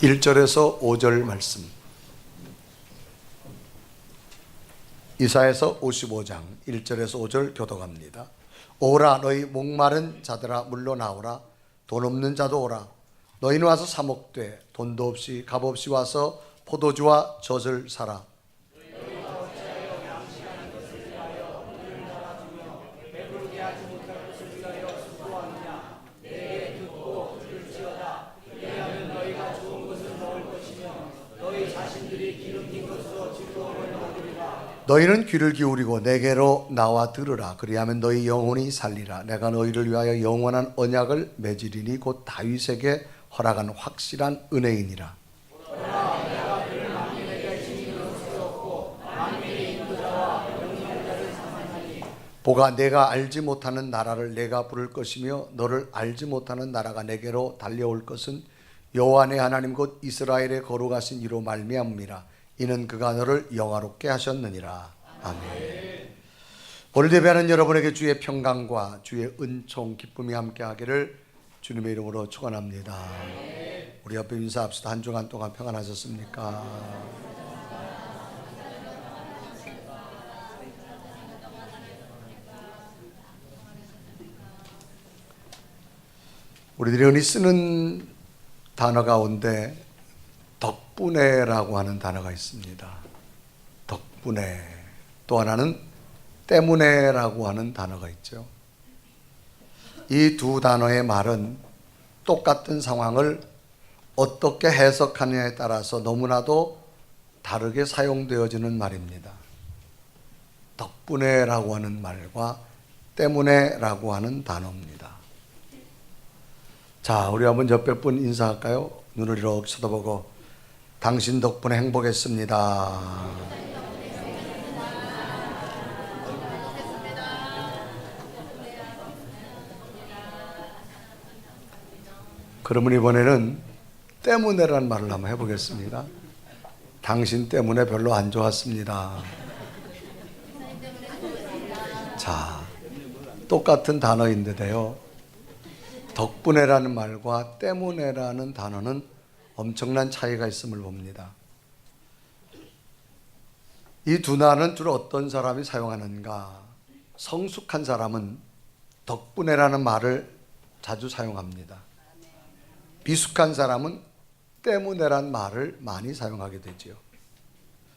1절에서 5절 말씀. 이사야서 55장 1절에서 5절 교독합니다. 오라 너희 목마른 자들아 물러나오라. 돈 없는 자도 오라. 너희는 와서 사 먹되 돈도 없이 값 없이 와서 포도주와 젖을 사라. 너희는 귀를 기울이고 내게로 나와 들으라. 그리하면 너희 영혼이 살리라. 내가 너희를 위하여 영원한 언약을 맺으리니 곧 다윗에게 허락한 확실한 은혜이니라. 보가 내가 알지 못하는 나라를 내가 부를 것이며 너를 알지 못하는 나라가 내게로 달려올 것은 여호와 내 하나님 곧 이스라엘의 거룩하신 이로 말미암음이라. 이는 그가 너를 영화롭게 하셨느니라. 아멘. 오늘 예배하는 여러분에게 주의 평강과 주의 은총 기쁨이 함께하기를 주님의 이름으로 축원합니다. 우리 옆에 인사합시다. 한 주간 동안 평안하셨습니까? 우리들이 흔히 쓰는 단어 가운데 덕분에라고 하는 단어가 있습니다. 덕분에. 또 하나는 때문에라고 하는 단어가 있죠. 이 두 단어의 말은 똑같은 상황을 어떻게 해석하느냐에 따라서 너무나도 다르게 사용되어지는 말입니다. 덕분에라고 하는 말과 때문에라고 하는 단어입니다. 자, 우리 한번 옆에 분 인사할까요? 눈을 이렇게 쳐다보고 당신 덕분에 행복했습니다. 그러면 이번에는 때문에라는 말을 한번 해보겠습니다. 당신 때문에 별로 안 좋았습니다. 자, 똑같은 단어인데요. 덕분에라는 말과 때문에라는 단어는 엄청난 차이가 있음을 봅니다. 이 두 단어는 주로 어떤 사람이 사용하는가? 성숙한 사람은 덕분에라는 말을 자주 사용합니다. 미숙한 사람은 때문에라는 말을 많이 사용하게 되죠.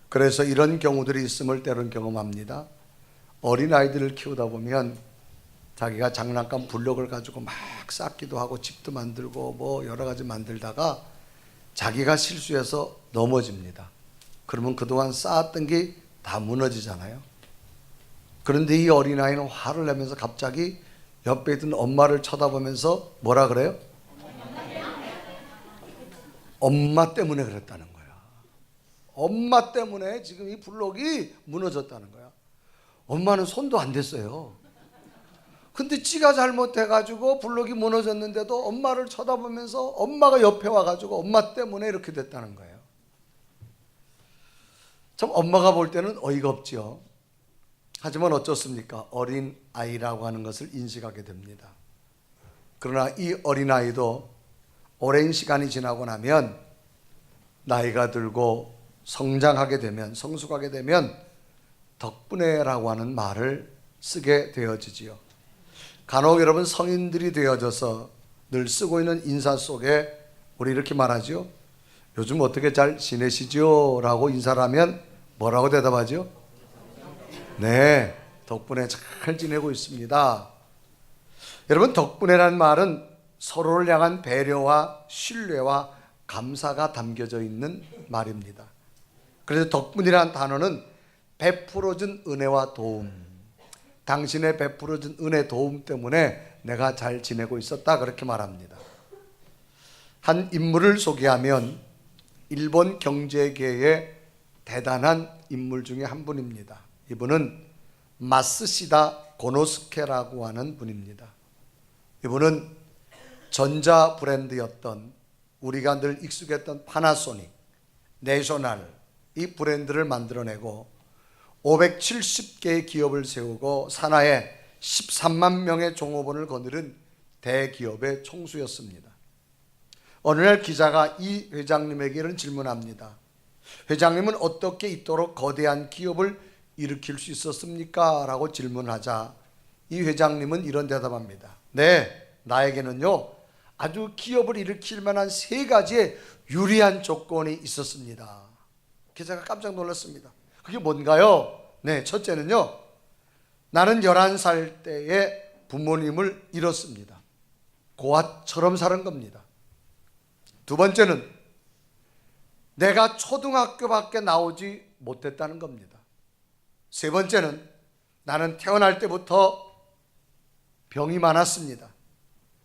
그래서 이런 경우들이 있음을 때론 경험합니다. 어린아이들을 키우다 보면 자기가 장난감 블록을 가지고 막 쌓기도 하고 집도 만들고 뭐 여러 가지 만들다가 자기가 실수해서 넘어집니다. 그러면 그동안 쌓았던 게 다 무너지잖아요. 그런데 이 어린아이는 화를 내면서 갑자기 옆에 있던 엄마를 쳐다보면서 뭐라 그래요? 엄마 때문에 그랬다는 거야. 엄마 때문에 지금 이 블록이 무너졌다는 거야. 엄마는 손도 안 댔어요. 근데 지가 잘못해가지고 블록이 무너졌는데도 엄마를 쳐다보면서 엄마가 옆에 와가지고 엄마 때문에 이렇게 됐다는 거예요. 참 엄마가 볼 때는 어이가 없죠. 하지만 어쩌습니까? 어린 아이라고 하는 것을 인식하게 됩니다. 그러나 이 어린아이도 오랜 시간이 지나고 나면 나이가 들고 성장하게 되면, 성숙하게 되면 덕분에라고 하는 말을 쓰게 되어지지요. 간혹 여러분 성인들이 되어져서 늘 쓰고 있는 인사 속에 우리 이렇게 말하죠. 요즘 어떻게 잘 지내시죠? 라고 인사를 하면 뭐라고 대답하죠? 네, 덕분에 잘 지내고 있습니다. 여러분, 덕분에라는 말은 서로를 향한 배려와 신뢰와 감사가 담겨져 있는 말입니다. 그래서 덕분이라는 단어는 베풀어준 은혜와 도움, 당신의 베풀어준 은혜 도움 때문에 내가 잘 지내고 있었다, 그렇게 말합니다. 한 인물을 소개하면 일본 경제계의 대단한 인물 중에 한 분입니다. 이분은 마쓰시다 고노스케라고 하는 분입니다. 이분은 전자 브랜드였던, 우리가 늘 익숙했던 파나소닉, 내셔널, 이 브랜드를 만들어내고 570개의 기업을 세우고 산하에 13만 명의 종업원을 거느린 대기업의 총수였습니다. 어느 날 기자가 이 회장님에게 이런 질문합니다. 회장님은 어떻게 이토록 거대한 기업을 일으킬 수 있었습니까? 라고 질문하자 이 회장님은 이런 대답합니다. 네, 나에게는요 아주 기업을 일으킬 만한 세 가지의 유리한 조건이 있었습니다. 기자가 깜짝 놀랐습니다. 그게 뭔가요? 네, 첫째는요, 나는 11살 때에 부모님을 잃었습니다. 고아처럼 사는 겁니다. 두 번째는 내가 초등학교밖에 나오지 못했다는 겁니다. 세 번째는 나는 태어날 때부터 병이 많았습니다.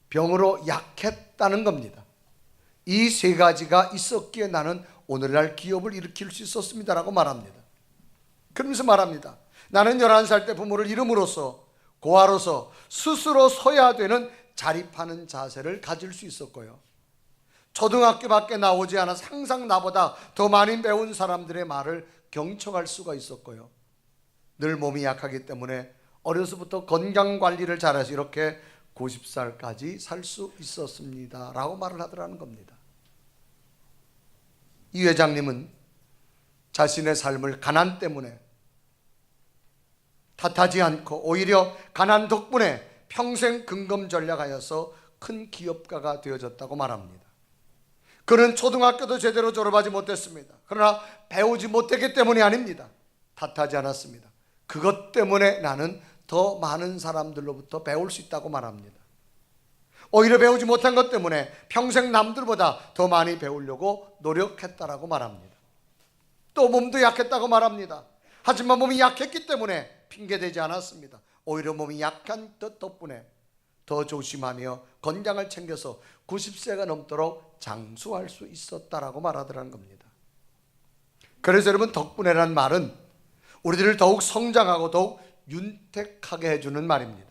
병으로 약했다는 겁니다. 이 세 가지가 있었기에 나는 오늘날 기업을 일으킬 수 있었습니다라고 말합니다. 그러면서 말합니다. 나는 11살 때 부모를 잃음으로써 고아로서 스스로 서야 되는 자립하는 자세를 가질 수 있었고요. 초등학교밖에 나오지 않아 항상 나보다 더 많이 배운 사람들의 말을 경청할 수가 있었고요. 늘 몸이 약하기 때문에 어려서부터 건강관리를 잘해서 이렇게 90살까지 살 수 있었습니다 라고 말을 하더라는 겁니다. 이 회장님은 자신의 삶을 가난 때문에 탓하지 않고 오히려 가난 덕분에 평생 근검전략하여서 큰 기업가가 되어졌다고 말합니다. 그는 초등학교도 제대로 졸업하지 못했습니다. 그러나 배우지 못했기 때문이 아닙니다. 탓하지 않았습니다. 그것 때문에 나는 더 많은 사람들로부터 배울 수 있다고 말합니다. 오히려 배우지 못한 것 때문에 평생 남들보다 더 많이 배우려고 노력했다라고 말합니다. 또 몸도 약했다고 말합니다. 하지만 몸이 약했기 때문에 핑계대지 않았습니다. 오히려 몸이 약한 것 덕분에 더 조심하며 건강을 챙겨서 90세가 넘도록 장수할 수 있었다라고 말하더라는 겁니다. 그래서 여러분, 덕분에란 말은 우리들을 더욱 성장하고 더욱 윤택하게 해주는 말입니다.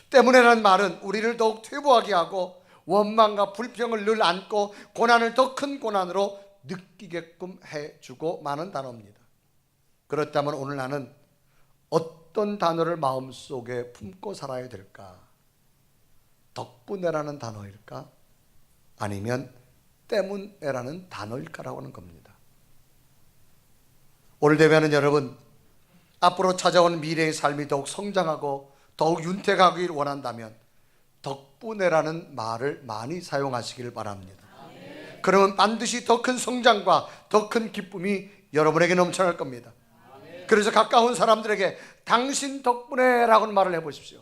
때문에란 말은 우리를 더욱 퇴보하게 하고 원망과 불평을 늘 안고 고난을 더 큰 고난으로 느끼게끔 해주고 마는 단어입니다. 그렇다면 오늘 나는 어떤 단어를 마음속에 품고 살아야 될까? 덕분에라는 단어일까? 아니면 때문에라는 단어일까라고 하는 겁니다. 오늘 예배하는 여러분, 앞으로 찾아오는 미래의 삶이 더욱 성장하고 더욱 윤택하기를 원한다면 덕분에라는 말을 많이 사용하시길 바랍니다. 그러면 반드시 더 큰 성장과 더 큰 기쁨이 여러분에게 넘쳐날 겁니다. 그래서 가까운 사람들에게 당신 덕분에라고 말을 해보십시오.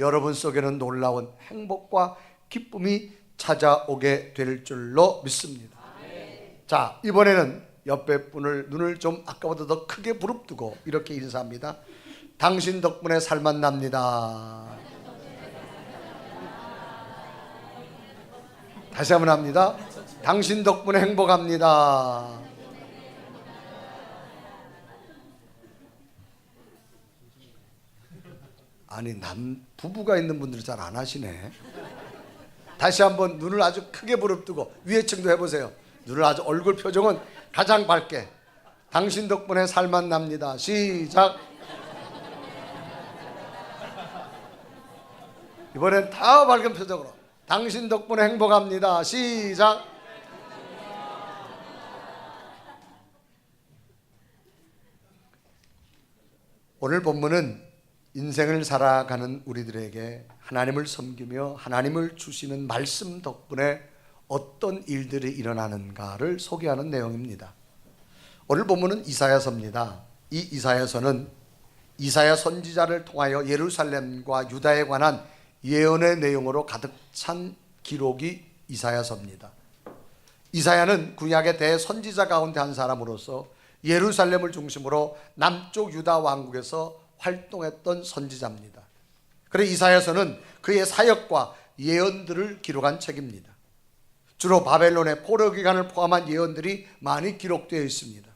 여러분 속에는 놀라운 행복과 기쁨이 찾아오게 될 줄로 믿습니다. 자, 이번에는 옆에 분을 눈을 좀 아까보다 더 크게 부릅뜨고 이렇게 인사합니다. 당신 덕분에 살만 납니다. 다시 한번 합니다. 당신 덕분에 행복합니다. 아니, 부부가 있는 분들은 잘 안 하시네. 다시 한번 눈을 아주 크게 부릅뜨고 위에 층도 해보세요. 눈을 아주, 얼굴 표정은 가장 밝게. 당신 덕분에 살만 납니다. 시작. 이번엔 다 밝은 표정으로 당신 덕분에 행복합니다. 시작. 오늘 본문은 인생을 살아가는 우리들에게 하나님을 섬기며 하나님을 주시는 말씀 덕분에 어떤 일들이 일어나는가를 소개하는 내용입니다. 오늘 본문은 이사야서입니다. 이 이사야서는 이사야 선지자를 통하여 예루살렘과 유다에 관한 예언의 내용으로 가득 찬 기록이 이사야서입니다. 이사야는 구약의 대선지자 가운데 한 사람으로서 예루살렘을 중심으로 남쪽 유다 왕국에서 활동했던 선지자입니다. 그래서 이사야서는 그의 사역과 예언들을 기록한 책입니다. 주로 바벨론의 포로 기간을 포함한 예언들이 많이 기록되어 있습니다.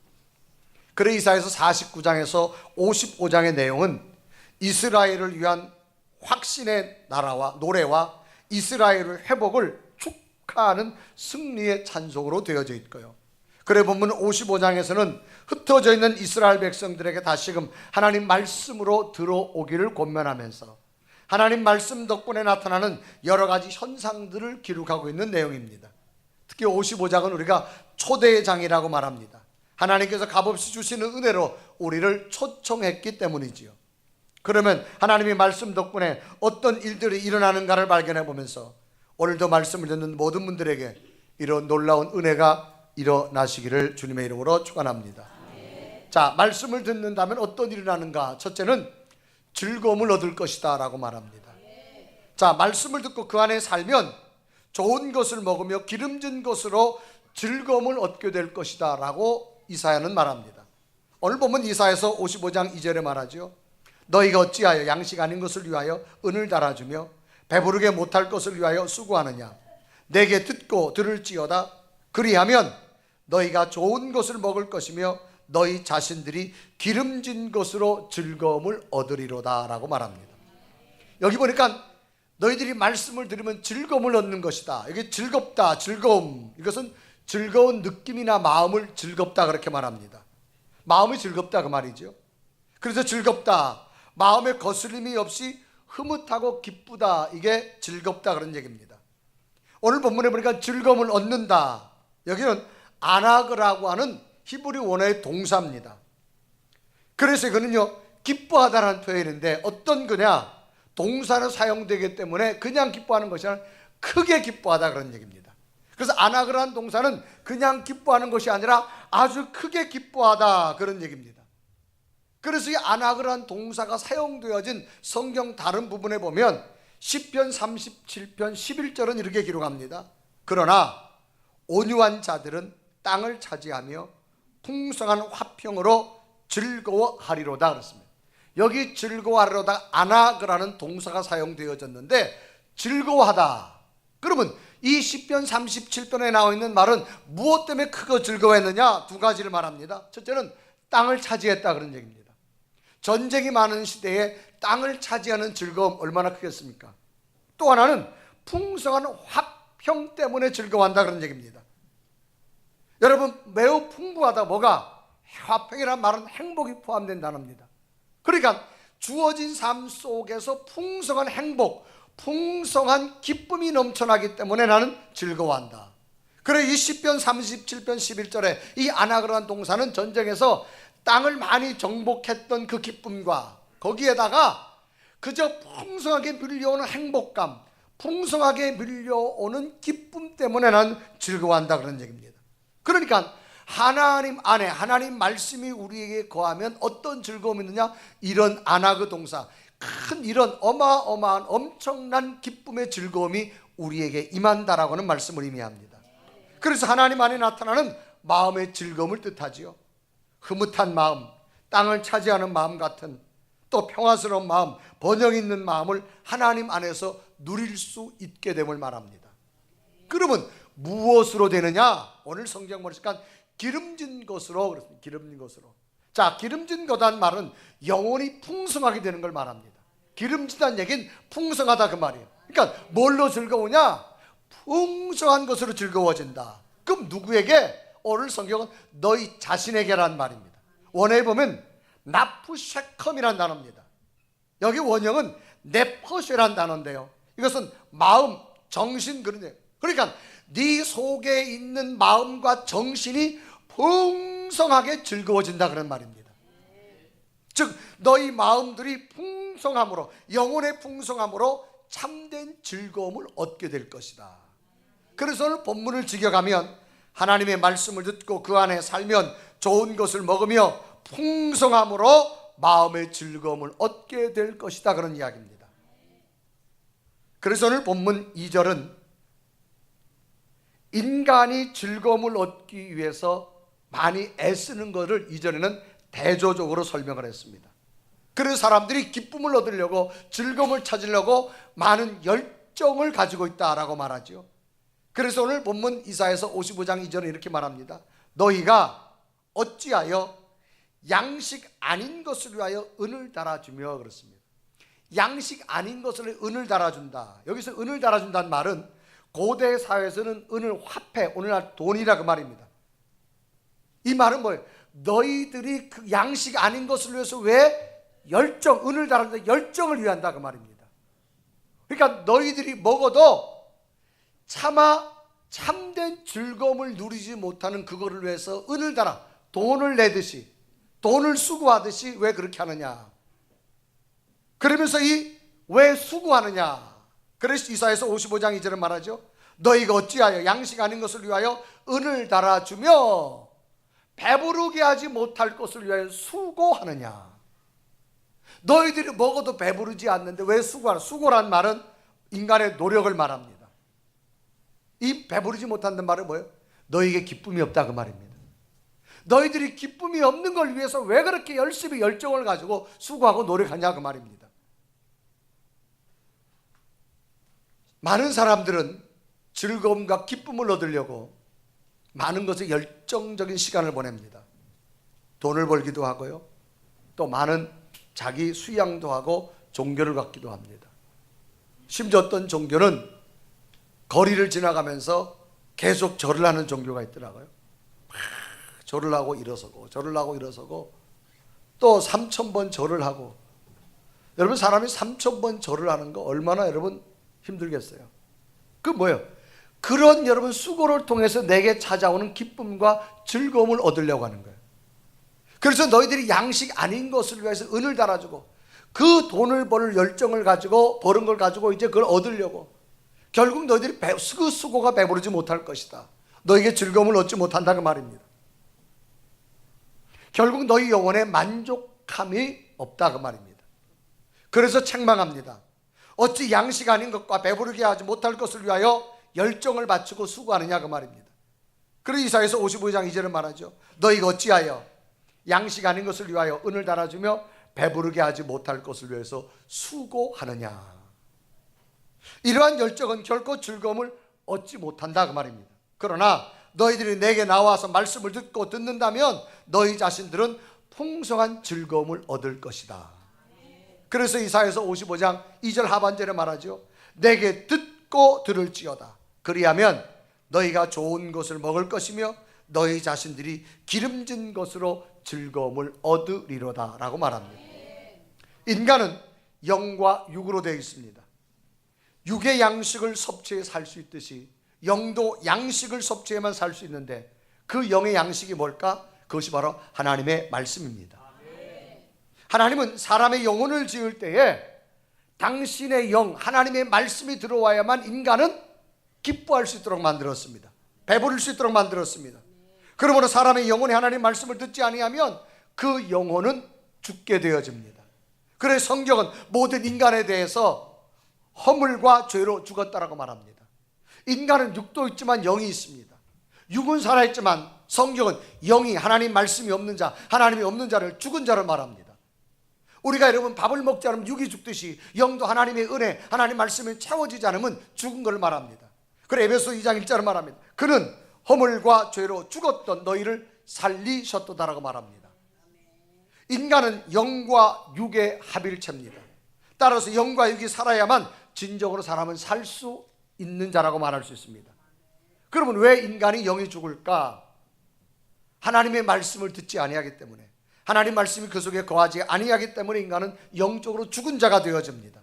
그래서 이사야서 49장에서 55장의 내용은 이스라엘을 위한 확신의 나라와 노래와 이스라엘의 회복을 축하하는 승리의 찬송으로 되어져 있고요. 그래 보면 55장에서는 흩어져 있는 이스라엘 백성들에게 다시금 하나님 말씀으로 들어오기를 권면하면서 하나님 말씀 덕분에 나타나는 여러 가지 현상들을 기록하고 있는 내용입니다. 특히 55장은 우리가 초대의 장이라고 말합니다. 하나님께서 값없이 주시는 은혜로 우리를 초청했기 때문이지요. 그러면 하나님의 말씀 덕분에 어떤 일들이 일어나는가를 발견해 보면서 오늘도 말씀을 듣는 모든 분들에게 이런 놀라운 은혜가 일어나시기를 주님의 이름으로 축원합니다. 자, 말씀을 듣는다면 어떤 일이 일어나는가? 첫째는 즐거움을 얻을 것이다 라고 말합니다. 자, 말씀을 듣고 그 안에 살면 좋은 것을 먹으며 기름진 것으로 즐거움을 얻게 될 것이다 라고 이사야는 말합니다. 오늘 보면 이사야서 55장 2절에 말하죠. 너희가 어찌하여 양식 아닌 것을 위하여 은을 달아주며 배부르게 못할 것을 위하여 수고하느냐. 내게 듣고 들을지어다. 그리하면 너희가 좋은 것을 먹을 것이며 너희 자신들이 기름진 것으로 즐거움을 얻으리로다 라고 말합니다. 여기 보니까 너희들이 말씀을 들으면 즐거움을 얻는 것이다. 이게 즐겁다, 즐거움, 이것은 즐거운 느낌이나 마음을 즐겁다 그렇게 말합니다. 마음이 즐겁다 그 말이죠. 그래서 즐겁다, 마음에 거슬림이 없이 흐뭇하고 기쁘다, 이게 즐겁다 그런 얘기입니다. 오늘 본문에 보니까 즐거움을 얻는다, 여기는 아나그라고 하는 히브리 원어의 동사입니다. 그래서 이거는요 기뻐하다라는 표현인데 어떤 거냐, 동사는 사용되기 때문에 그냥 기뻐하는 것이 아니라 크게 기뻐하다 그런 얘기입니다. 그래서 아나그라는 동사는 그냥 기뻐하는 것이 아니라 아주 크게 기뻐하다 그런 얘기입니다. 그래서 이 아나그라는 동사가 사용되어진 성경 다른 부분에 보면 시편 37편 11절은 이렇게 기록합니다. 그러나 온유한 자들은 땅을 차지하며 풍성한 화평으로 즐거워하리로다 그렇습니다. 여기 즐거워하리로다 아나그라는 동사가 사용되어졌는데 즐거워하다, 그러면 이 시편 37편에 나와 있는 말은 무엇 때문에 크고 즐거워했느냐? 두 가지를 말합니다. 첫째는 땅을 차지했다 그런 얘기입니다. 전쟁이 많은 시대에 땅을 차지하는 즐거움 얼마나 크겠습니까? 또 하나는 풍성한 화평 때문에 즐거워한다 그런 얘기입니다. 여러분, 매우 풍부하다, 뭐가? 화평이란 말은 행복이 포함된 단어입니다. 그러니까 주어진 삶 속에서 풍성한 행복, 풍성한 기쁨이 넘쳐나기 때문에 나는 즐거워한다. 그래 이 시편 37편 11절에 이 아나그라는 동사는 전쟁에서 땅을 많이 정복했던 그 기쁨과 거기에다가 그저 풍성하게 밀려오는 행복감, 풍성하게 밀려오는 기쁨 때문에 나는 즐거워한다 그런 얘기입니다. 그러니까 하나님 안에 하나님 말씀이 우리에게 거하면 어떤 즐거움이 있느냐? 이런 아나그 동사, 큰 이런 어마어마한 엄청난 기쁨의 즐거움이 우리에게 임한다라고 하는 말씀을 의미합니다. 그래서 하나님 안에 나타나는 마음의 즐거움을 뜻하지요. 흐뭇한 마음, 땅을 차지하는 마음 같은, 또 평화스러운 마음, 번영 있는 마음을 하나님 안에서 누릴 수 있게 됨을 말합니다. 그러면 무엇으로 되느냐? 오늘 성경 보니까 기름진 것으로 그렇습니다. 기름진 것으로. 자, 기름진 거란 말은 영혼이 풍성하게 되는 걸 말합니다. 기름지다는 얘기는 풍성하다 그 말이에요. 그러니까 뭘로 즐거우냐? 풍성한 것으로 즐거워진다. 그럼 누구에게? 오늘 성경은 너희 자신에게란 말입니다. 원어에 보면 나프셰컴이란 단어입니다. 여기 원형은 네퍼쉐란 단어인데요, 이것은 마음, 정신 그런 얘기예요. 그러니까 네 속에 있는 마음과 정신이 풍성하게 즐거워진다 그런 말입니다. 즉 너희 마음들이 풍성함으로, 영혼의 풍성함으로 참된 즐거움을 얻게 될 것이다. 그래서 오늘 본문을 직역하면 하나님의 말씀을 듣고 그 안에 살면 좋은 것을 먹으며 풍성함으로 마음의 즐거움을 얻게 될 것이다 그런 이야기입니다. 그래서 오늘 본문 2절은 인간이 즐거움을 얻기 위해서 많이 애쓰는 것을 이전에는 대조적으로 설명을 했습니다. 그래서 사람들이 기쁨을 얻으려고, 즐거움을 찾으려고 많은 열정을 가지고 있다라고 말하죠. 그래서 오늘 본문 이사야서 55장 2절에 이렇게 말합니다. 너희가 어찌하여 양식 아닌 것을 위하여 은을 달아주며 그렇습니다. 양식 아닌 것을 은을 달아준다. 여기서 은을 달아준다는 말은 고대 사회에서는 은을 화폐, 오늘날 돈이라 그 말입니다. 이 말은 뭐예요? 너희들이 그 양식 아닌 것을 위해서 왜 열정, 은을 달아준다, 열정을 위한다 그 말입니다. 그러니까 너희들이 먹어도 차마 참된 즐거움을 누리지 못하는 그거를 위해서 은을 달아 돈을 내듯이, 돈을 수고하듯이 왜 그렇게 하느냐. 그러면서 왜 수고하느냐. 그래서 이사야서 55장 2절에 말하죠. 너희가 어찌하여 양식 아닌 것을 위하여 은을 달아주며 배부르게 하지 못할 것을 위하여 수고하느냐. 너희들이 먹어도 배부르지 않는데 왜 수고하냐. 수고란 말은 인간의 노력을 말합니다. 이 배부르지 못한다는 말은 뭐예요? 너희에게 기쁨이 없다 그 말입니다. 너희들이 기쁨이 없는 걸 위해서 왜 그렇게 열심히 열정을 가지고 수고하고 노력하냐 그 말입니다. 많은 사람들은 즐거움과 기쁨을 얻으려고 많은 것에 열정적인 시간을 보냅니다. 돈을 벌기도 하고요, 또 많은 자기 수양도 하고 종교를 갖기도 합니다. 심지어 어떤 종교는 거리를 지나가면서 계속 절을 하는 종교가 있더라고요. 절을 하고 일어서고 절을 하고 일어서고 또 3000번 절을 하고. 여러분, 사람이 3000번 절을 하는 거 얼마나 여러분 힘들겠어요? 그 뭐예요? 그런 여러분 수고를 통해서 내게 찾아오는 기쁨과 즐거움을 얻으려고 하는 거예요. 그래서 너희들이 양식 아닌 것을 위해서 은을 달아주고 그 돈을 벌 열정을 가지고 버는 걸 가지고 이제 그걸 얻으려고, 결국 너희들이 그 수고가 배부르지 못할 것이다. 너에게 즐거움을 얻지 못한다 그 말입니다. 결국 너희 영혼에 만족함이 없다 그 말입니다. 그래서 책망합니다. 어찌 양식 아닌 것과 배부르게 하지 못할 것을 위하여 열정을 바치고 수고하느냐 그 말입니다. 그래서 이사야서 55장 2절은 말하죠. 너희가 어찌하여 양식 아닌 것을 위하여 은을 달아주며 배부르게 하지 못할 것을 위해서 수고하느냐. 이러한 열정은 결코 즐거움을 얻지 못한다 그 말입니다. 그러나 너희들이 내게 나와서 말씀을 듣고 듣는다면 너희 자신들은 풍성한 즐거움을 얻을 것이다. 그래서 이사야서 55장 2절 하반절에 말하죠. 내게 듣고 들을지어다. 그리하면 너희가 좋은 것을 먹을 것이며 너희 자신들이 기름진 것으로 즐거움을 얻으리로다 라고 말합니다. 인간은 영과 육으로 되어 있습니다. 육의 양식을 섭취해 살 수 있듯이 영도 양식을 섭취해만 살 수 있는데 그 영의 양식이 뭘까? 그것이 바로 하나님의 말씀입니다. 하나님은 사람의 영혼을 지을 때에 당신의 영, 하나님의 말씀이 들어와야만 인간은 기뻐할 수 있도록 만들었습니다. 배부를 수 있도록 만들었습니다. 그러므로 사람의 영혼이 하나님의 말씀을 듣지 아니하면 그 영혼은 죽게 되어집니다. 그래서 성경은 모든 인간에 대해서 허물과 죄로 죽었다라고 말합니다. 인간은 육도 있지만 영이 있습니다. 육은 살아있지만 성경은 영이, 하나님 말씀이 없는 자, 하나님이 없는 자를 죽은 자로 말합니다. 우리가 여러분 밥을 먹지 않으면 육이 죽듯이 영도 하나님의 은혜, 하나님 말씀이 채워지지 않으면 죽은 걸 말합니다. 그래 에베소 2장 1절을 말합니다. 그는 허물과 죄로 죽었던 너희를 살리셨도다라고 말합니다. 인간은 영과 육의 합일체입니다. 따라서 영과 육이 살아야만 진정으로 사람은 살 수 있는 자라고 말할 수 있습니다. 그러면 왜 인간이 영이 죽을까? 하나님의 말씀을 듣지 아니하기 때문에, 하나님 말씀이 그 속에 거하지 아니하기 때문에 인간은 영적으로 죽은 자가 되어집니다.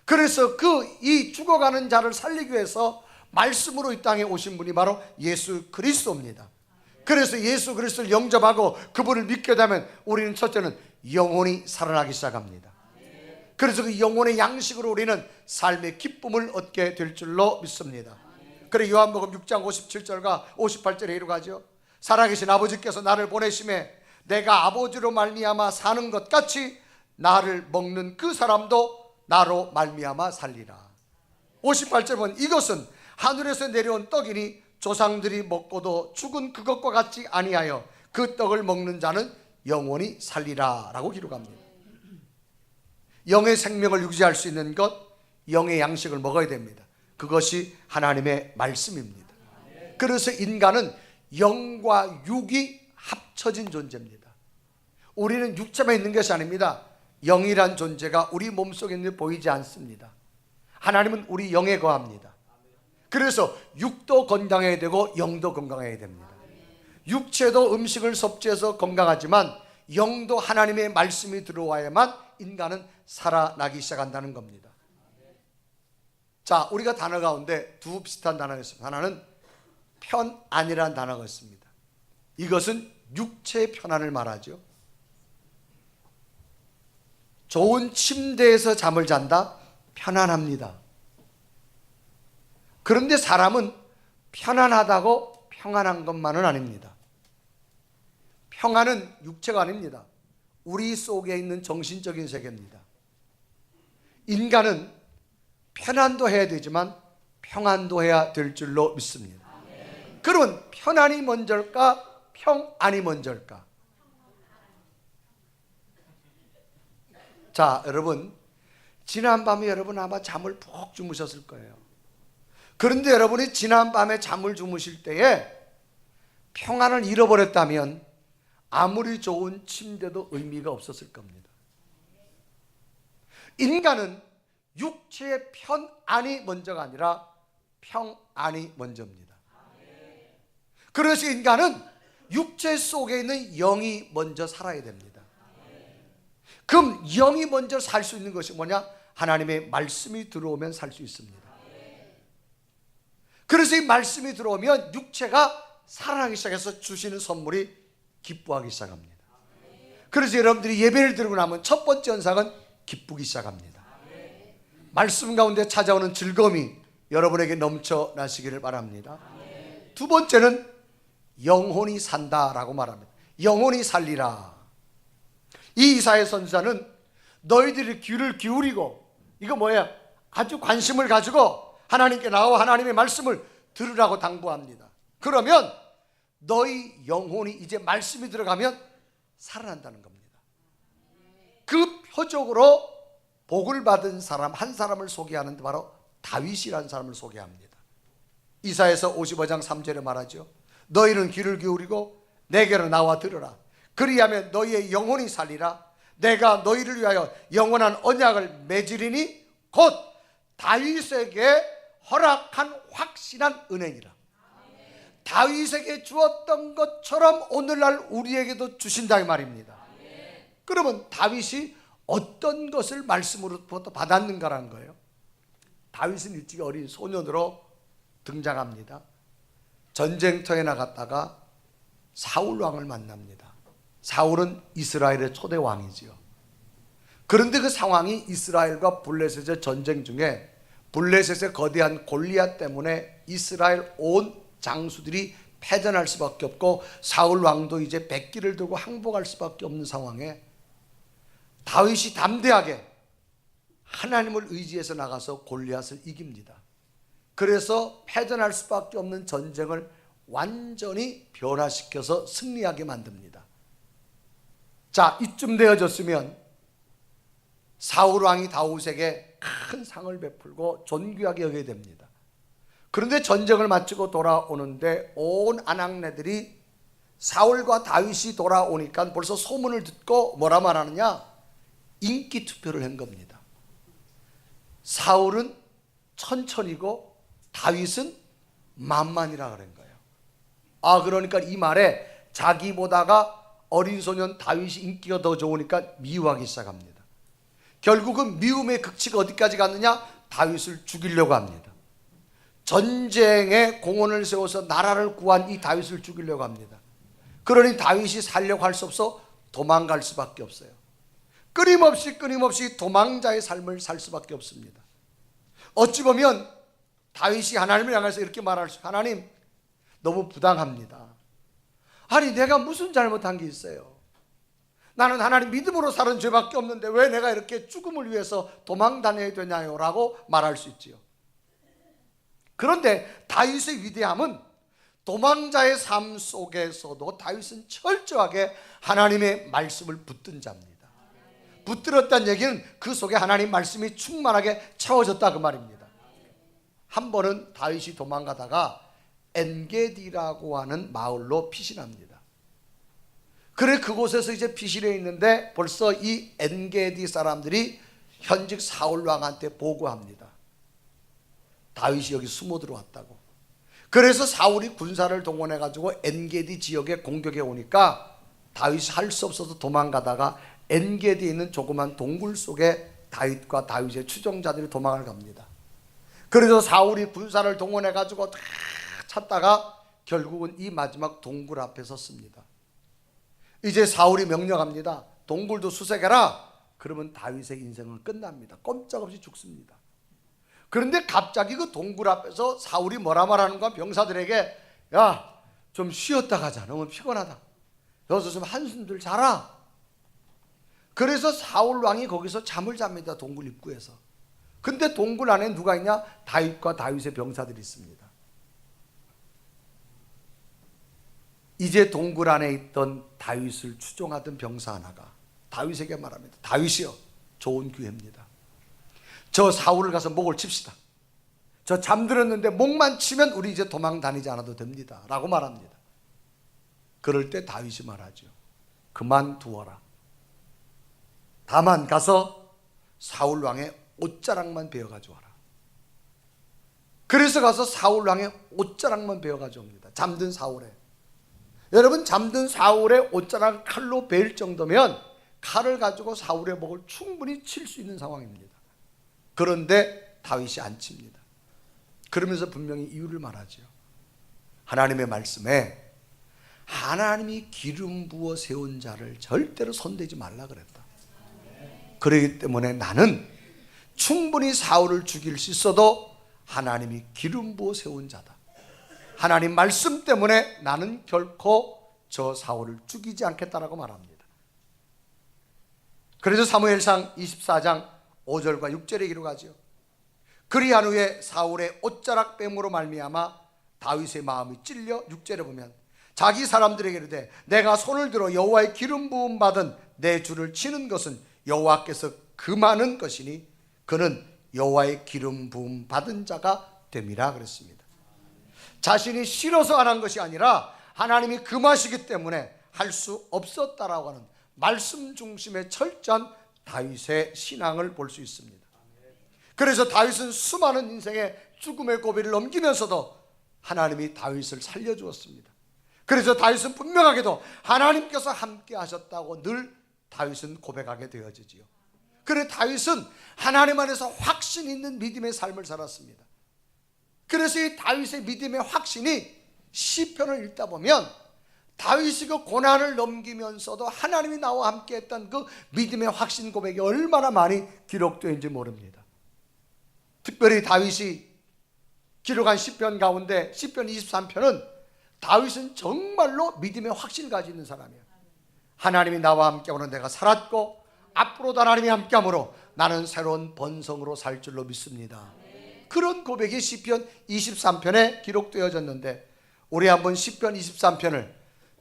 그래서 이 죽어가는 자를 살리기 위해서 말씀으로 이 땅에 오신 분이 바로 예수 그리스도입니다. 그래서 예수 그리스도를 영접하고 그분을 믿게 되면 우리는 첫째는 영혼이 살아나기 시작합니다. 그래서 그 영혼의 양식으로 우리는 삶의 기쁨을 얻게 될 줄로 믿습니다. 그래 요한복음 6장 57절과 58절에 이루가죠. 살아계신 아버지께서 나를 보내심에 내가 아버지로 말미암아 사는 것 같이 나를 먹는 그 사람도 나로 말미암아 살리라. 58절 보면 이것은 하늘에서 내려온 떡이니 조상들이 먹고도 죽은 그것과 같지 아니하여 그 떡을 먹는 자는 영원히 살리라 라고 기록합니다. 영의 생명을 유지할 수 있는 것, 영의 양식을 먹어야 됩니다. 그것이 하나님의 말씀입니다. 그래서 인간은 영과 육이 합쳐진 존재입니다. 우리는 육체만 있는 것이 아닙니다. 영이란 존재가 우리 몸속에 있는 데 보이지 않습니다. 하나님은 우리 영에 거합니다. 그래서 육도 건강해야 되고 영도 건강해야 됩니다. 육체도 음식을 섭취해서 건강하지만 영도 하나님의 말씀이 들어와야만 인간은 살아나기 시작한다는 겁니다. 자, 우리가 단어 가운데 두 비슷한 단어가 있습니다. 하나는 편안이라는 단어가 있습니다. 이것은 육체의 편안을 말하죠. 좋은 침대에서 잠을 잔다? 편안합니다. 그런데 사람은 편안하다고 평안한 것만은 아닙니다. 평안은 육체가 아닙니다. 우리 속에 있는 정신적인 세계입니다. 인간은 편안도 해야 되지만 평안도 해야 될 줄로 믿습니다. 그러면 편안이 먼저일까? 평안이 먼저일까? 자, 여러분, 지난밤에 여러분 아마 잠을 푹 주무셨을 거예요. 그런데 여러분이 지난밤에 잠을 주무실 때에 평안을 잃어버렸다면 아무리 좋은 침대도 의미가 없었을 겁니다. 인간은 육체의 편안이 먼저가 아니라 평안이 먼저입니다. 그래서 인간은 육체 속에 있는 영이 먼저 살아야 됩니다. 그럼 영이 먼저 살 수 있는 것이 뭐냐? 하나님의 말씀이 들어오면 살 수 있습니다. 그래서 이 말씀이 들어오면 육체가 살아나기 시작해서 주시는 선물이 기뻐하기 시작합니다. 그래서 여러분들이 예배를 드리고 나면 첫 번째 현상은 기쁘기 시작합니다. 말씀 가운데 찾아오는 즐거움이 여러분에게 넘쳐나시기를 바랍니다. 두 번째는 영혼이 산다라고 말합니다. 영혼이 살리라. 이 이사야 선지자는 너희들이 귀를 기울이고, 이거 뭐야? 아주 관심을 가지고 하나님께 나와 하나님의 말씀을 들으라고 당부합니다. 그러면 너희 영혼이 이제 말씀이 들어가면 살아난다는 겁니다. 그 표적으로 복을 받은 사람 한 사람을 소개하는데 바로 다윗이라는 사람을 소개합니다. 이사야서 55장 3절에 말하죠. 너희는 귀를 기울이고 내게로 나와 들으라. 그리하면 너희의 영혼이 살리라. 내가 너희를 위하여 영원한 언약을 맺으리니 곧 다윗에게 허락한 확실한 은혜니라. 다윗에게 주었던 것처럼 오늘날 우리에게도 주신다 이 말입니다. 그러면 다윗이 어떤 것을 말씀으로부터 받았는가라는 거예요. 다윗은 일찍이 어린 소년으로 등장합니다. 전쟁터에 나갔다가 사울 왕을 만납니다. 사울은 이스라엘의 초대 왕이지요. 그런데 그 상황이 이스라엘과 블레셋의 전쟁 중에 블레셋의 거대한 골리앗 때문에 이스라엘 온 장수들이 패전할 수밖에 없고 사울 왕도 이제 백기를 들고 항복할 수밖에 없는 상황에 다윗이 담대하게 하나님을 의지해서 나가서 골리앗을 이깁니다. 그래서 패전할 수밖에 없는 전쟁을 완전히 변화시켜서 승리하게 만듭니다. 자, 이쯤 되어졌으면 사울 왕이 다윗에게 큰 상을 베풀고 존귀하게 여겨야 됩니다. 그런데 전쟁을 마치고 돌아오는데 온 아낙네들이 사울과 다윗이 돌아오니까 벌써 소문을 듣고 뭐라 말하느냐? 인기 투표를 한 겁니다. 사울은 천천히고 다윗은 만만이라 그런 거예요. 그러니까 이 말에 자기보다가 어린 소년 다윗이 인기가 더 좋으니까 미워하기 시작합니다. 결국은 미움의 극치가 어디까지 갔느냐? 다윗을 죽이려고 합니다. 전쟁에 공원을 세워서 나라를 구한 이 다윗을 죽이려고 합니다. 그러니 다윗이 살려고 할 수 없어 도망갈 수밖에 없어요. 끊임없이 도망자의 삶을 살 수밖에 없습니다. 어찌 보면 다윗이 하나님을 향해서 이렇게 말할 수, 하나님 너무 부당합니다. 아니 내가 무슨 잘못한 게 있어요? 나는 하나님 믿음으로 사는 죄밖에 없는데 왜 내가 이렇게 죽음을 위해서 도망 다녀야 되냐요? 라고 말할 수 있지요. 그런데 다윗의 위대함은 도망자의 삶 속에서도 다윗은 철저하게 하나님의 말씀을 붙든 자입니다. 붙들었다는 얘기는 그 속에 하나님 말씀이 충만하게 채워졌다 그 말입니다. 한 번은 다윗이 도망가다가 엔게디라고 하는 마을로 피신합니다. 그래 그곳에서 이제 피신해 있는데 벌써 이 엔게디 사람들이 현직 사울 왕한테 보고합니다. 다윗이 여기 숨어 들어왔다고. 그래서 사울이 군사를 동원해 가지고 엔게디 지역에 공격해 오니까 다윗이 할 수 없어서 도망가다가 엔게디에 있는 조그만 동굴 속에 다윗과 다윗의 추종자들이 도망을 갑니다. 그래서 사울이 군사를 동원해 가지고 다 찾다가 결국은 이 마지막 동굴 앞에 섰습니다. 이제 사울이 명령합니다. 동굴도 수색해라. 그러면 다윗의 인생은 끝납니다. 꼼짝없이 죽습니다. 그런데 갑자기 그 동굴 앞에서 사울이 뭐라 말하는가? 병사들에게, 야, 좀 쉬었다 가자. 너무 피곤하다. 여기서 좀 한숨들 자라. 그래서 사울 왕이 거기서 잠을 잡니다. 동굴 입구에서. 근데 동굴 안에 누가 있냐? 다윗과 다윗의 병사들이 있습니다. 이제 동굴 안에 있던 다윗을 추종하던 병사 하나가 다윗에게 말합니다. 다윗이요, 좋은 기회입니다. 저 사울을 가서 목을 칩시다. 저 잠들었는데 목만 치면 우리 이제 도망 다니지 않아도 됩니다. 라고 말합니다. 그럴 때 다윗이 말하죠. 그만두어라. 다만 가서 사울 왕의 옷자락만 베어 가져와라. 그래서 가서 사울 왕의 옷자락만 베어 가져옵니다. 잠든 사울에. 여러분, 잠든 사울의 옷자락을 칼로 베일 정도면 칼을 가지고 사울의 목을 충분히 칠 수 있는 상황입니다. 그런데 다윗이 안 칩니다. 그러면서 분명히 이유를 말하죠. 하나님의 말씀에 하나님이 기름 부어 세운 자를 절대로 손대지 말라 그랬다. 그렇기 때문에 나는 충분히 사울을 죽일 수 있어도 하나님이 기름 부어 세운 자다. 하나님 말씀 때문에 나는 결코 저 사울을 죽이지 않겠다라고 말합니다. 그래서 사무엘상 24장 5절과 6절에 기록하죠. 그리한 후에 사울의 옷자락 뱀으로 말미암아 다윗의 마음이 찔려 6절에 보면 자기 사람들에게 이르되 내가 손을 들어 여호와의 기름 부음 받은 내 주를 치는 것은 여호와께서 금하는 것이니 그는 여호와의 기름 부음 받은 자가 됨이라 그랬습니다. 자신이 싫어서 안 한 것이 아니라 하나님이 금하시기 때문에 할 수 없었다라고 하는 말씀 중심의 철저한 다윗의 신앙을 볼 수 있습니다. 그래서 다윗은 수많은 인생의 죽음의 고비를 넘기면서도 하나님이 다윗을 살려주었습니다. 그래서 다윗은 분명하게도 하나님께서 함께 하셨다고 늘 다윗은 고백하게 되어지지요. 그래 다윗은 하나님 안에서 확신 있는 믿음의 삶을 살았습니다. 그래서 이 다윗의 믿음의 확신이 시편을 읽다 보면 다윗이 그 고난을 넘기면서도 하나님이 나와 함께 했던 그 믿음의 확신 고백이 얼마나 많이 기록되어 있는지 모릅니다. 특별히 다윗이 기록한 시편 가운데 시편 23편은 다윗은 정말로 믿음의 확신을 가지고 있는 사람이에요. 하나님이 나와 함께하므로 내가 살았고 앞으로도 하나님이 함께하므로 나는 새로운 번성으로 살 줄로 믿습니다. 그런 고백이 시편 23편에 기록되어졌는데 우리 한번 시편 23편을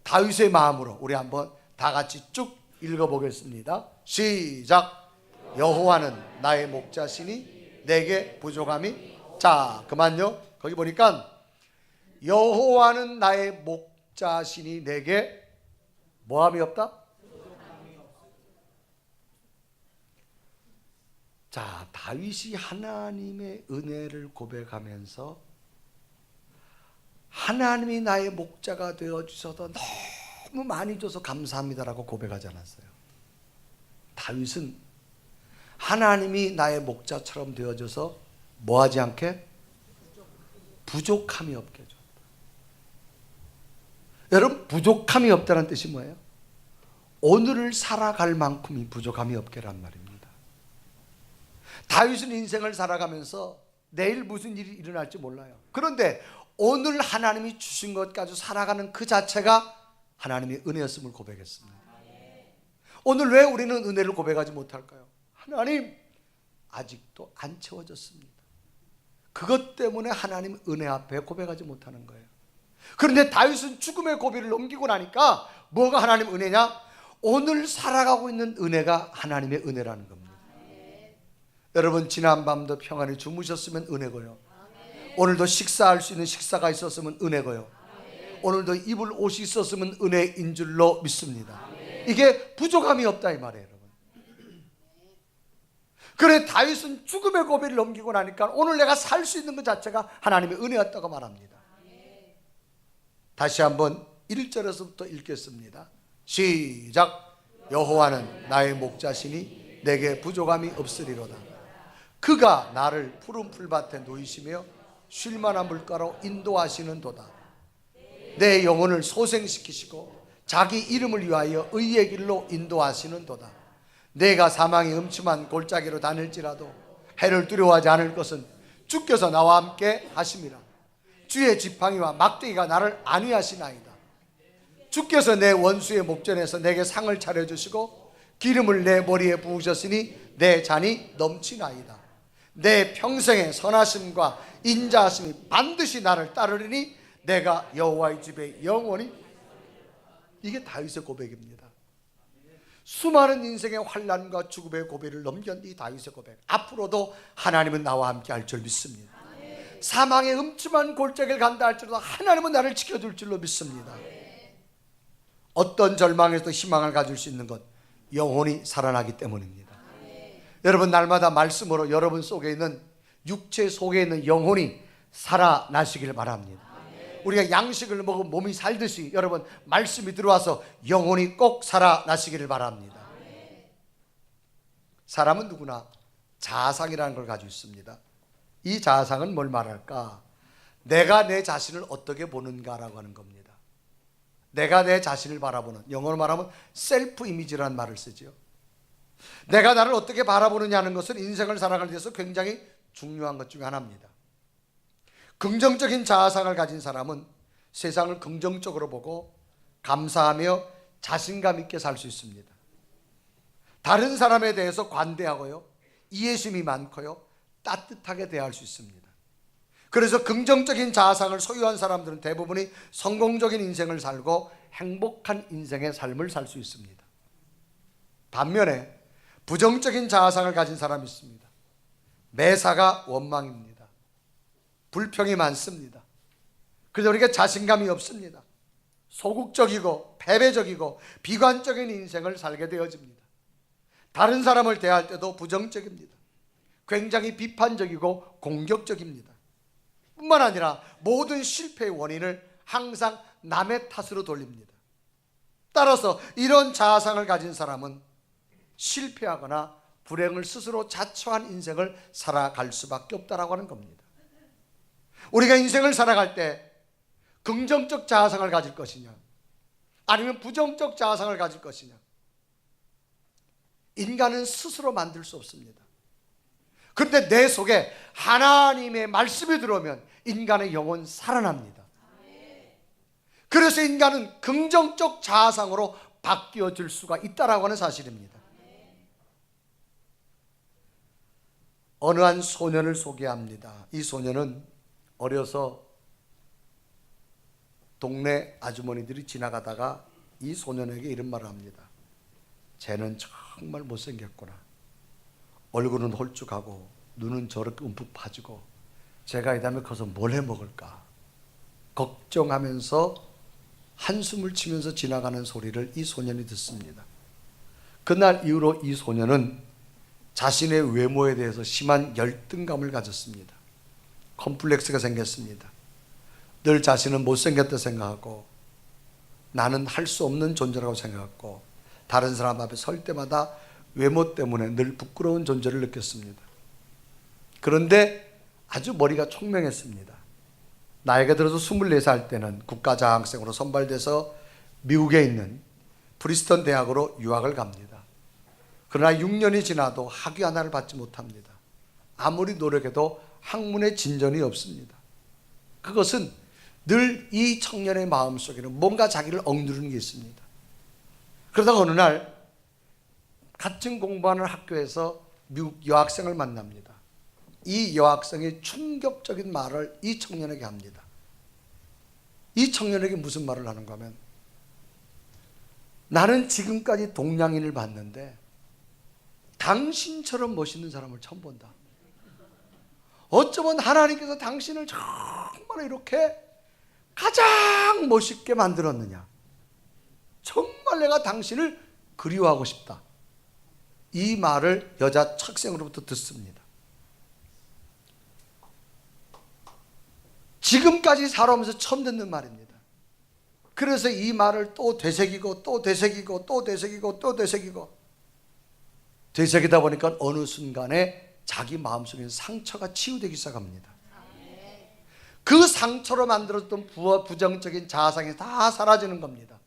다윗의 마음으로 우리 한번 다 같이 쭉 읽어보겠습니다. 시작. 여호와는 나의 목자시니 내게 부족함이. 자, 그만요. 거기 보니까 여호와는 나의 목자시니 내게 뭐함이 없다? 자, 다윗이 하나님의 은혜를 고백하면서 하나님이 나의 목자가 되어주셔서 너무 많이 줘서 감사합니다라고 고백하지 않았어요. 다윗은 하나님이 나의 목자처럼 되어줘서 뭐하지 않게? 부족함이 없게 해줬다. 여러분, 부족함이 없다는 뜻이 뭐예요? 오늘을 살아갈 만큼이 부족함이 없게란 말입니다. 다윗은 인생을 살아가면서 내일 무슨 일이 일어날지 몰라요. 그런데 오늘 하나님이 주신 것 가지고 살아가는 그 자체가 하나님의 은혜였음을 고백했습니다. 오늘 왜 우리는 은혜를 고백하지 못할까요? 하나님, 아직도 안 채워졌습니다. 그것 때문에 하나님 은혜 앞에 고백하지 못하는 거예요. 그런데 다윗은 죽음의 고비를 넘기고 나니까 뭐가 하나님 은혜냐? 오늘 살아가고 있는 은혜가 하나님의 은혜라는 겁니다. 여러분, 지난밤도 평안히 주무셨으면 은혜고요. 오늘도 식사할 수 있는 식사가 있었으면 은혜고요. 오늘도 입을 옷이 있었으면 은혜인 줄로 믿습니다. 이게 부족함이 없다 이 말이에요, 여러분. 그래 다윗은 죽음의 고비를 넘기고 나니까 오늘 내가 살 수 있는 것 자체가 하나님의 은혜였다고 말합니다. 다시 한번 1절에서부터 읽겠습니다. 시작. 여호와는 나의 목자시니 내게 부족함이 없으리로다. 그가 나를 푸른 풀밭에 놓이시며 쉴만한 물가로 인도하시는도다. 내 영혼을 소생시키시고 자기 이름을 위하여 의의 길로 인도하시는도다. 내가 사망의 음침한 골짜기로 다닐지라도 해를 두려워하지 않을 것은 주께서 나와 함께 하심이라. 주의 지팡이와 막대기가 나를 안위하시나이다. 주께서 내 원수의 목전에서 내게 상을 차려주시고 기름을 내 머리에 부으셨으니 내 잔이 넘치나이다. 내 평생의 선하심과 인자하심이 반드시 나를 따르리니 내가 여호와의 집에 영원히. 이게 다윗의 고백입니다. 수많은 인생의 환난과 죽음의 고비를 넘긴 이 다윗의 고백, 앞으로도 하나님은 나와 함께 할 줄 믿습니다. 사망의 음침한 골짜기를 간다 할지라도 하나님은 나를 지켜줄 줄로 믿습니다. 어떤 절망에서도 희망을 가질 수 있는 것, 영혼이 살아나기 때문입니다. 여러분, 날마다 말씀으로 여러분 속에 있는, 육체 속에 있는 영혼이 살아나시길 바랍니다. 우리가 양식을 먹으면 몸이 살듯이 여러분, 말씀이 들어와서 영혼이 꼭 살아나시기를 바랍니다. 사람은 누구나 자아상이라는 걸 가지고 있습니다. 이 자아상은 뭘 말할까? 내가 내 자신을 어떻게 보는가라고 하는 겁니다. 내가 내 자신을 바라보는, 영어로 말하면 셀프 이미지라는 말을 쓰죠. 내가 나를 어떻게 바라보느냐는 것은 인생을 살아가는 데서 굉장히 중요한 것 중에 하나입니다. 긍정적인 자아상을 가진 사람은 세상을 긍정적으로 보고 감사하며 자신감 있게 살 수 있습니다. 다른 사람에 대해서 관대하고요, 이해심이 많고요, 따뜻하게 대할 수 있습니다. 그래서 긍정적인 자아상을 소유한 사람들은 대부분이 성공적인 인생을 살고 행복한 인생의 삶을 살 수 있습니다. 반면에 부정적인 자아상을 가진 사람이 있습니다. 매사가 원망입니다. 불평이 많습니다. 그래서 우리가 자신감이 없습니다. 소극적이고 패배적이고 비관적인 인생을 살게 되어집니다. 다른 사람을 대할 때도 부정적입니다. 굉장히 비판적이고 공격적입니다. 뿐만 아니라 모든 실패의 원인을 항상 남의 탓으로 돌립니다. 따라서 이런 자아상을 가진 사람은 실패하거나 불행을 스스로 자초한 인생을 살아갈 수밖에 없다라고 하는 겁니다. 우리가 인생을 살아갈 때 긍정적 자아상을 가질 것이냐, 아니면 부정적 자아상을 가질 것이냐, 인간은 스스로 만들 수 없습니다. 그런데 내 속에 하나님의 말씀이 들어오면 인간의 영혼 살아납니다. 그래서 인간은 긍정적 자아상으로 바뀌어질 수가 있다라고 하는 사실입니다. 어느 한 소년을 소개합니다. 이 소년은 어려서 동네 아주머니들이 지나가다가 이 소년에게 이런 말을 합니다. 쟤는 정말 못생겼구나. 얼굴은 홀쭉하고 눈은 저렇게 움푹 파지고 제가 이 다음에 커서 뭘 해먹을까 걱정하면서 한숨을 치면서 지나가는 소리를 이 소년이 듣습니다. 그날 이후로 이 소년은 자신의 외모에 대해서 심한 열등감을 가졌습니다. 컴플렉스가 생겼습니다. 늘 자신은 못생겼다 생각하고 나는 할 수 없는 존재라고 생각했고 다른 사람 앞에 설 때마다 외모 때문에 늘 부끄러운 존재를 느꼈습니다. 그런데 아주 머리가 총명했습니다. 나이가 들어서 24살 때는 국가장학생으로 선발돼서 미국에 있는 프리스턴 대학으로 유학을 갑니다. 그러나 6년이 지나도 학위 하나를 받지 못합니다. 아무리 노력해도 학문에 진전이 없습니다. 그것은 늘 이 청년의 마음속에는 뭔가 자기를 억누르는 게 있습니다. 그러다가 어느 날 같은 공부하는 학교에서 미국 여학생을 만납니다. 이 여학생이 충격적인 말을 이 청년에게 합니다. 이 청년에게 무슨 말을 하는가 하면, 나는 지금까지 동양인을 봤는데 당신처럼 멋있는 사람을 처음 본다. 어쩌면 하나님께서 당신을 정말 이렇게 가장 멋있게 만들었느냐. 정말 내가 당신을 그리워하고 싶다. 이 말을 여자 학생으로부터 듣습니다. 지금까지 살아오면서 처음 듣는 말입니다. 그래서 이 말을 또 되새기고 또 되새기고 또 되새기고 또 되새기고 되새기다 보니까 어느 순간에 자기 마음속에 상처가 치유되기 시작합니다. 그 상처로 만들었던 부정적인 자아상이 다 사라지는 겁니다.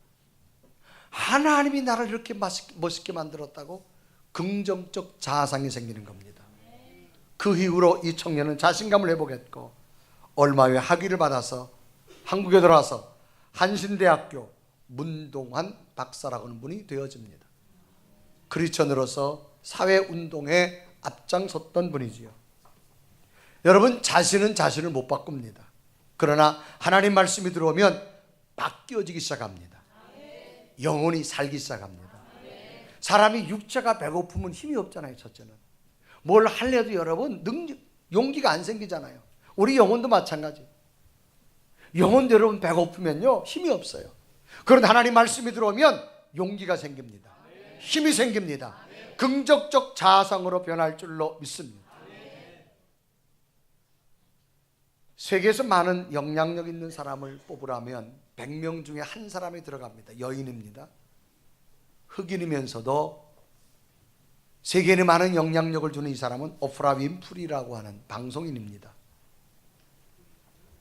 하나님이 나를 이렇게 멋있게 만들었다고 긍정적 자아상이 생기는 겁니다. 그 이후로 이 청년은 자신감을 회복했고 얼마 후에 학위를 받아서 한국에 들어와서 한신대학교 문동환 박사라고 하는 분이 되어집니다. 크리스천으로서 사회운동에 앞장섰던 분이지요. 여러분, 자신은 자신을 못 바꿉니다. 그러나 하나님 말씀이 들어오면 바뀌어지기 시작합니다. 영혼이 살기 시작합니다. 사람이 육체가 배고프면 힘이 없잖아요. 첫째는 뭘 하려도 여러분 용기가 안 생기잖아요. 우리 영혼도 마찬가지. 영혼도 여러분 배고프면요 힘이 없어요. 그런데 하나님 말씀이 들어오면 용기가 생깁니다. 힘이 생깁니다. 긍정적 자아상으로 변할 줄로 믿습니다. 세계에서 많은 영향력 있는 사람을 뽑으라면 100명 중에 한 사람이 들어갑니다. 여인입니다. 흑인이면서도 세계에 많은 영향력을 주는 이 사람은 오프라 윈프리라고 하는 방송인입니다.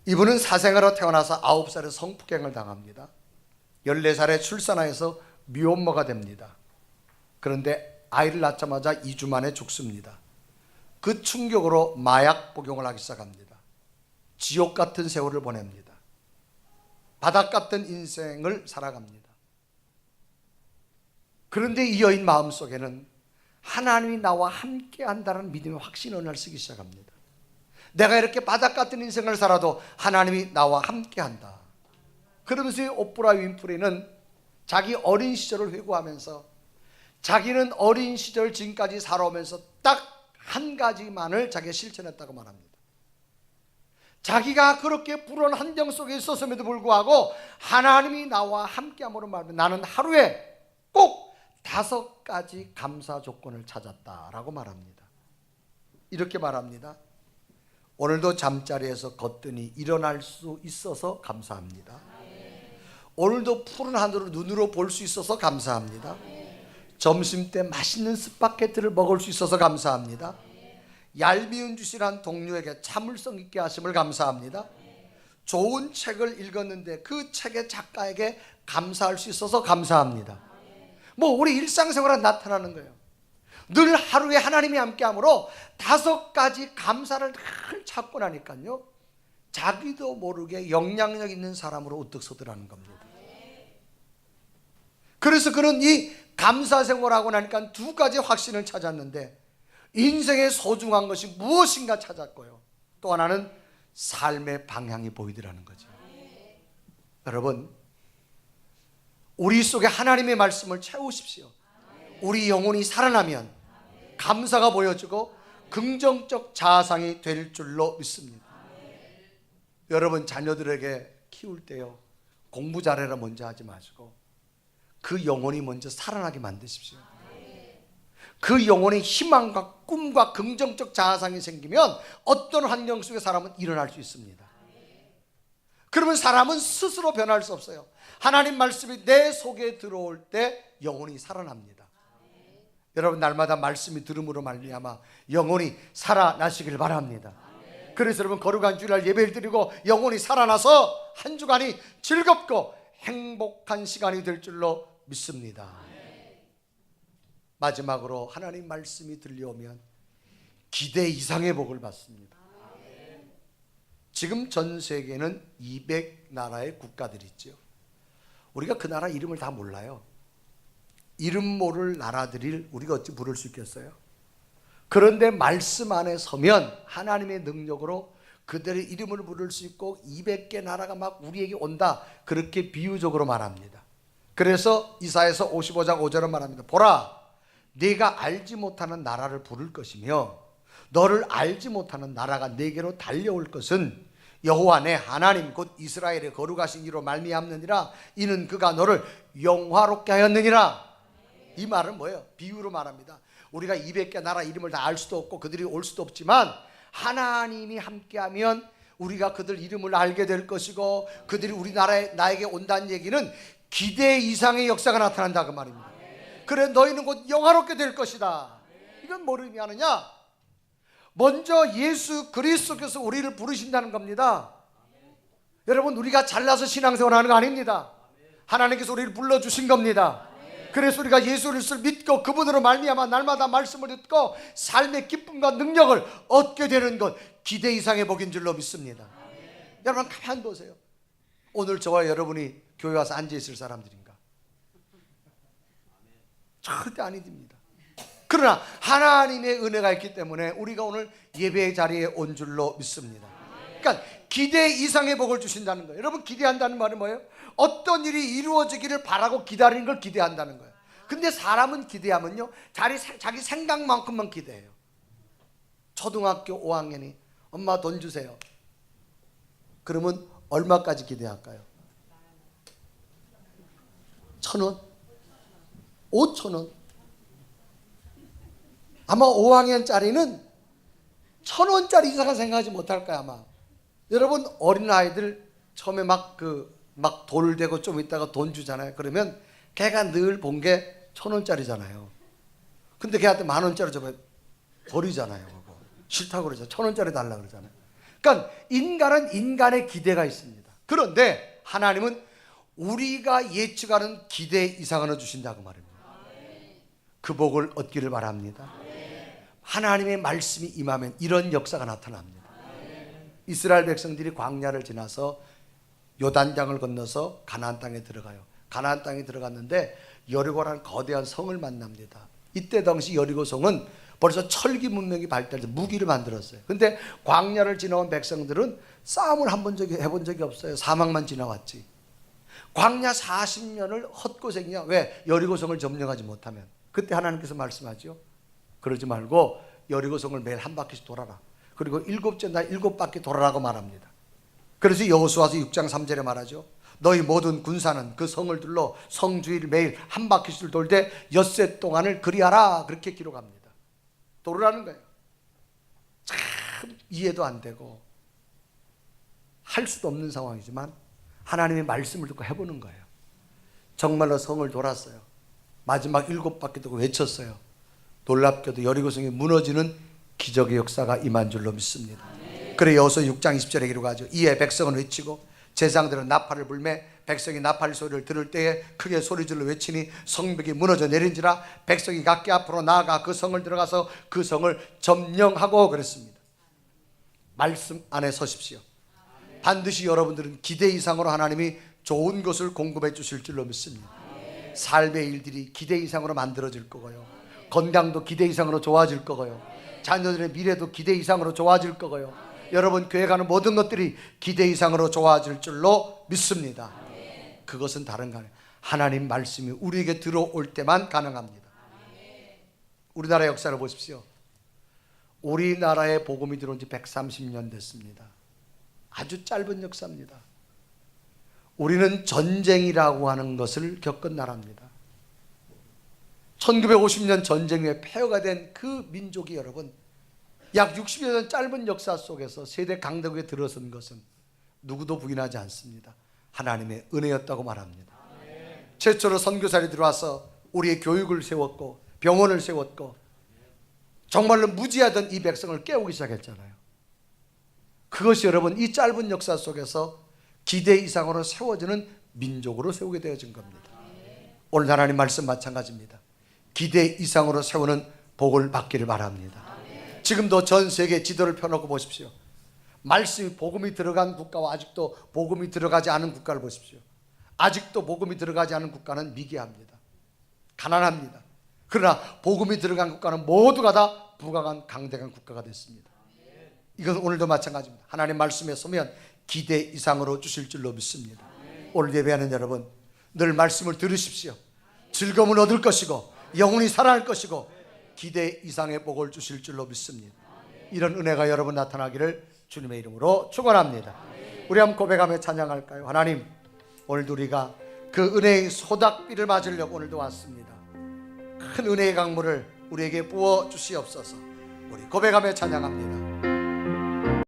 이분은 사생아로 태어나서 9살에 성폭행을 당합니다. 14살에 출산하여서 미혼모가 됩니다. 그런데 아이를 낳자마자 2주 만에 죽습니다. 그 충격으로 마약 복용을 하기 시작합니다. 지옥 같은 세월을 보냅니다. 바닥 같은 인생을 살아갑니다. 그런데 이 여인 마음속에는 하나님이 나와 함께 한다는 믿음의 확신을 쓰기 시작합니다. 내가 이렇게 바닥 같은 인생을 살아도 하나님이 나와 함께 한다. 그러면서 오프라 윈프리는 자기 어린 시절을 회고하면서 자기는 어린 시절 지금까지 살아오면서 딱 한 가지만을 자기가 실천했다고 말합니다. 자기가 그렇게 불운 환경 속에 있었음에도 불구하고 하나님이 나와 함께함으로 말하면 나는 하루에 꼭 5가지 감사 조건을 찾았다라고 말합니다. 이렇게 말합니다. 오늘도 잠자리에서 거뜬히 일어날 수 있어서 감사합니다. 오늘도 푸른 하늘을 눈으로 볼 수 있어서 감사합니다. 점심때 맛있는 스파게티를 먹을 수 있어서 감사합니다. 얄미운 짓이란 동료에게 참을성 있게 하심을 감사합니다. 좋은 책을 읽었는데 그 책의 작가에게 감사할 수 있어서 감사합니다. 뭐 우리 일상생활에 나타나는 거예요. 늘 하루에 하나님이 함께함으로 5가지 감사를 늘 찾고 나니까요 자기도 모르게 영향력 있는 사람으로 우뚝 서더라는 겁니다. 그래서 그는 이 감사 생활하고 나니까 2가지 확신을 찾았는데 인생의 소중한 것이 무엇인가 찾았고요. 또 하나는 삶의 방향이 보이더라는 거죠. 여러분, 우리 속에 하나님의 말씀을 채우십시오. 우리 영혼이 살아나면 감사가 보여지고 긍정적 자아상이 될 줄로 믿습니다. 여러분, 자녀들에게 키울 때요 공부 잘해라 먼저 하지 마시고 그 영혼이 먼저 살아나게 만드십시오. 그 영혼의 희망과 꿈과 긍정적 자아상이 생기면 어떤 환경 속의 사람은 일어날 수 있습니다. 그러면 사람은 스스로 변할 수 없어요. 하나님 말씀이 내 속에 들어올 때 영혼이 살아납니다. 여러분, 날마다 말씀이 들음으로 말미암아 영혼이 살아나시길 바랍니다. 그래서 여러분, 거룩한 주일날 예배를 드리고 영혼이 살아나서 한 주간이 즐겁고 행복한 시간이 될 줄로 믿습니다. 마지막으로 하나님 말씀이 들려오면 기대 이상의 복을 받습니다. 지금 전 세계에는 200나라의 국가들이 있죠. 우리가 그 나라 이름을 다 몰라요. 이름 모를 나라들을 우리가 어찌 부를 수 있겠어요? 그런데 말씀 안에 서면 하나님의 능력으로 그들의 이름을 부를 수 있고 200개 나라가 막 우리에게 온다, 그렇게 비유적으로 말합니다. 그래서 이사야서 55장 5절은 말합니다. 보라, 네가 알지 못하는 나라를 부를 것이며 너를 알지 못하는 나라가 네게로 달려올 것은 여호와 내 하나님 곧 이스라엘의 거룩하신 이로 말미암느니라. 이는 그가 너를 영화롭게 하였느니라. 이 말은 뭐예요? 비유로 말합니다. 우리가 200개 나라 이름을 다 알 수도 없고 그들이 올 수도 없지만 하나님이 함께하면 우리가 그들 이름을 알게 될 것이고 그들이 우리나라에 나에게 온다는 얘기는 기대 이상의 역사가 나타난다 그 말입니다. 그래 너희는 곧 영화롭게 될 것이다. 이건 뭘 의미하느냐? 먼저 예수 그리스도께서 우리를 부르신다는 겁니다. 여러분, 우리가 잘나서 신앙생활하는 거 아닙니다. 하나님께서 우리를 불러주신 겁니다. 그래서 우리가 예수 그리스도를 믿고 그분으로 말미암아 날마다 말씀을 듣고 삶의 기쁨과 능력을 얻게 되는 것, 기대 이상의 복인 줄로 믿습니다. 여러분, 가만히 보세요. 오늘 저와 여러분이 교회 와서 앉아있을 사람들인가? 절대 아닙니다. 그러나 하나님의 은혜가 있기 때문에 우리가 오늘 예배의 자리에 온 줄로 믿습니다. 그러니까 기대 이상의 복을 주신다는 거예요. 여러분, 기대한다는 말은 뭐예요? 어떤 일이 이루어지기를 바라고 기다리는 걸 기대한다는 거예요. 근데 사람은 기대하면요, 자기 생각만큼만 기대해요. 초등학교 5학년이 엄마 돈 주세요. 그러면 얼마까지 기대할까요? 1,000원? 5,000원? 아마 5학년짜리는 1,000원짜리 이상은 생각하지 못할 거야 아마. 여러분, 어린아이들 처음에 막 돌 대고 좀 있다가 돈 주잖아요. 그러면 걔가 늘 본 게 1,000원짜리잖아요. 근데 걔한테 10,000원짜리 줘면 버리잖아요. 그거. 싫다고 그러죠. 1,000원짜리 달라고 그러잖아요. 그러니까 인간은 인간의 기대가 있습니다. 그런데 하나님은 우리가 예측하는 기대 이상을 주신다고 말입니다. 그 복을 얻기를 바랍니다. 하나님의 말씀이 임하면 이런 역사가 나타납니다. 이스라엘 백성들이 광야를 지나서 요단강을 건너서 가나안 땅에 들어가요. 가나안 땅에 들어갔는데 여리고라는 거대한 성을 만납니다. 이때 당시 여리고성은 벌써 철기 문명이 발달해서 무기를 만들었어요. 근데 광야를 지나온 백성들은 싸움을 해본 적이 없어요. 사막만 지나왔지. 광야 40년을 헛고생이야. 왜? 여리고성을 점령하지 못하면. 그때 하나님께서 말씀하죠. 그러지 말고 여리고성을 매일 한 바퀴씩 돌아라. 그리고 7째 날 7바퀴 돌아라고 말합니다. 그래서 여호수아서 6장 3절에 말하죠. 너희 모든 군사는 그 성을 둘러 성 주위를 매일 한 바퀴씩 돌 때 엿새 동안을 그리하라. 그렇게 기록합니다. 돌으라는 거예요. 참 이해도 안 되고 할 수도 없는 상황이지만 하나님의 말씀을 듣고 해보는 거예요. 정말로 성을 돌았어요. 마지막 7바퀴 돌고 외쳤어요. 놀랍게도 여리고성이 무너지는 기적의 역사가 임한 줄로 믿습니다. 그래 여호수아 6장 20절에 기록하죠. 이에 백성은 외치고 제사장들은 나팔을 불매 백성이 나팔 소리를 들을 때에 크게 소리질러 외치니 성벽이 무너져 내린지라 백성이 각기 앞으로 나아가 그 성을 들어가서 그 성을 점령하고 그랬습니다. 말씀 안에 서십시오. 반드시 여러분들은 기대 이상으로 하나님이 좋은 것을 공급해 주실 줄로 믿습니다. 삶의 일들이 기대 이상으로 만들어질 거고요. 건강도 기대 이상으로 좋아질 거고요. 자녀들의 미래도 기대 이상으로 좋아질 거고요. 여러분 교회 가는 모든 것들이 기대 이상으로 좋아질 줄로 믿습니다. 그것은 다른 거 아니에요. 하나님 말씀이 우리에게 들어올 때만 가능합니다. 우리나라 역사를 보십시오. 우리나라에 복음이 들어온 지 130년 됐습니다. 아주 짧은 역사입니다. 우리는 전쟁이라고 하는 것을 겪은 나라입니다. 1950년 전쟁 후에 폐허가 된 그 민족이 여러분 약 60여 년 짧은 역사 속에서 세대 강대국에 들어선 것은 누구도 부인하지 않습니다. 하나님의 은혜였다고 말합니다. 최초로 선교사들이 들어와서 우리의 교육을 세웠고 병원을 세웠고 정말로 무지하던 이 백성을 깨우기 시작했잖아요. 그것이 여러분 이 짧은 역사 속에서 기대 이상으로 세워지는 민족으로 세우게 되어진 겁니다. 오늘 하나님 말씀 마찬가지입니다. 기대 이상으로 세우는 복을 받기를 바랍니다. 지금도 전 세계 지도를 펴놓고 보십시오. 말씀이 복음이 들어간 국가와 아직도 복음이 들어가지 않은 국가를 보십시오. 아직도 복음이 들어가지 않은 국가는 미개합니다. 가난합니다. 그러나 복음이 들어간 국가는 모두가 다 부강한 강대한 국가가 됐습니다. 이건 오늘도 마찬가지입니다. 하나님 말씀에 서면 기대 이상으로 주실 줄로 믿습니다. 오늘 예배하는 여러분 늘 말씀을 들으십시오. 즐거움을 얻을 것이고 영혼이 살아날 것이고 기대 이상의 복을 주실 줄로 믿습니다. 이런 은혜가 여러분 나타나기를 주님의 이름으로 축원합니다. 우리 한번 고백하며 찬양할까요? 하나님 오늘도 우리가 그 은혜의 소닥비를 맞으려고 오늘도 왔습니다. 큰 은혜의 강물을 우리에게 부어 주시옵소서. 우리 고백하며 찬양합니다.